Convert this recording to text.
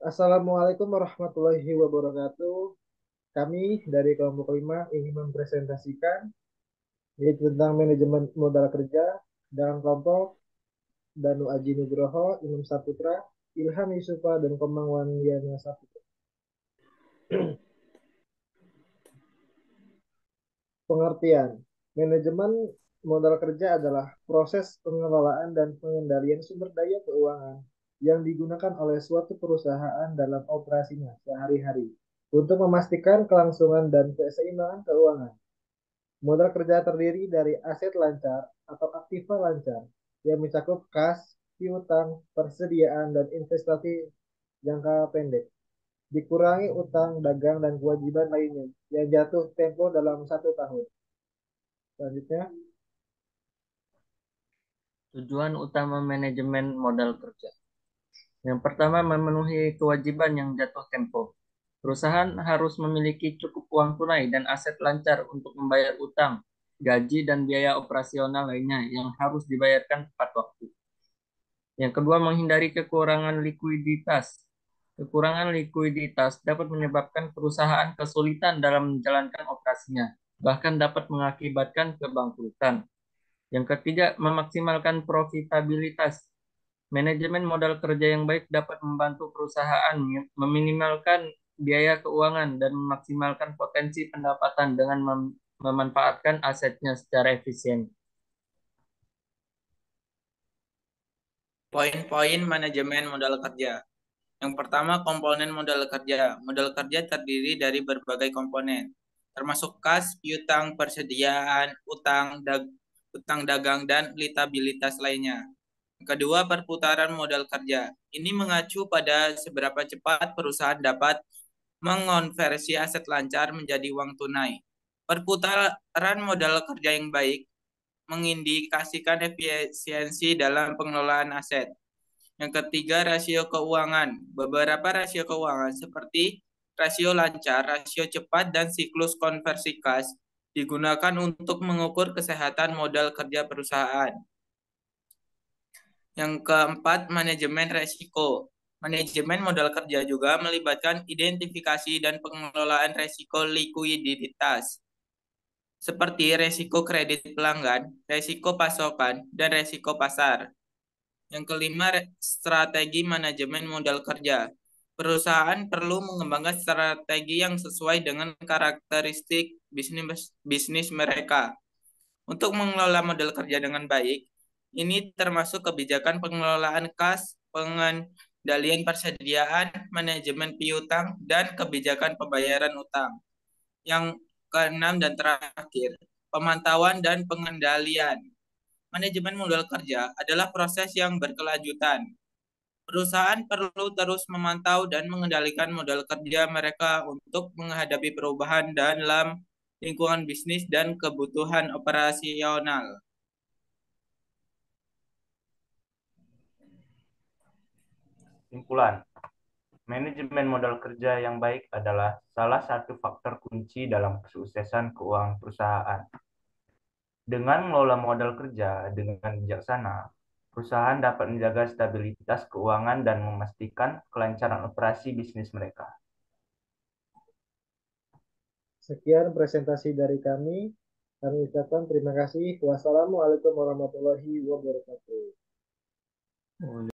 Assalamualaikum warahmatullahi wabarakatuh. Kami dari kelompok 5 ingin mempresentasikan yaitu tentang manajemen modal kerja dalam kelompok Danu Aji Nugroho, Imam Saputra, Ilham Yusufa, dan Komang Waniana Saputra. Pengertian. Manajemen modal kerja adalah proses pengelolaan dan pengendalian sumber daya keuangan yang digunakan oleh suatu perusahaan dalam operasinya sehari-hari untuk memastikan kelangsungan dan keseimbangan keuangan. Modal kerja terdiri dari aset lancar atau aktiva lancar yang mencakup kas, piutang, persediaan, dan investasi jangka pendek. Dikurangi utang, dagang, dan kewajiban lainnya yang jatuh tempo dalam 1 tahun. Selanjutnya, Tujuan utama manajemen modal kerja. Yang pertama, memenuhi kewajiban yang jatuh tempo. Perusahaan harus memiliki cukup uang tunai dan aset lancar untuk membayar utang, gaji, dan biaya operasional lainnya yang harus dibayarkan tepat waktu. Yang kedua, menghindari kekurangan likuiditas. Kekurangan likuiditas dapat menyebabkan perusahaan kesulitan dalam menjalankan operasinya, bahkan dapat mengakibatkan kebangkrutan. Yang ketiga, memaksimalkan profitabilitas. Manajemen modal kerja yang baik dapat membantu perusahaan meminimalkan biaya keuangan dan memaksimalkan potensi pendapatan dengan memanfaatkan asetnya secara efisien. Poin-poin manajemen modal kerja. Yang pertama, komponen modal kerja. Modal kerja terdiri dari berbagai komponen, termasuk kas, piutang, persediaan, utang dagang, dan litabilitas lainnya. Kedua, perputaran modal kerja. Ini mengacu pada seberapa cepat perusahaan dapat mengonversi aset lancar menjadi uang tunai. Perputaran modal kerja yang baik mengindikasikan efisiensi dalam pengelolaan aset. Yang ketiga, rasio keuangan. Beberapa rasio keuangan seperti rasio lancar, rasio cepat, dan siklus konversi kas digunakan untuk mengukur kesehatan modal kerja perusahaan. Yang keempat, manajemen resiko. Manajemen modal kerja juga melibatkan identifikasi dan pengelolaan resiko likuiditas, seperti resiko kredit pelanggan, resiko pasokan, dan resiko pasar. Yang kelima, strategi manajemen modal kerja. Perusahaan perlu mengembangkan strategi yang sesuai dengan karakteristik bisnis mereka. Untuk mengelola modal kerja dengan baik, ini termasuk kebijakan pengelolaan kas, pengendalian persediaan, manajemen piutang, dan kebijakan pembayaran utang. Yang keenam dan terakhir, pemantauan dan pengendalian. Manajemen modal kerja adalah proses yang berkelanjutan. Perusahaan perlu terus memantau dan mengendalikan modal kerja mereka untuk menghadapi perubahan dalam lingkungan bisnis dan kebutuhan operasional. Simpulan, manajemen modal kerja yang baik adalah salah satu faktor kunci dalam kesuksesan keuangan perusahaan. Dengan mengelola modal kerja dengan bijaksana, perusahaan dapat menjaga stabilitas keuangan dan memastikan kelancaran operasi bisnis mereka. sekian presentasi dari kami. Kami ucapkan terima kasih. Wassalamualaikum warahmatullahi wabarakatuh.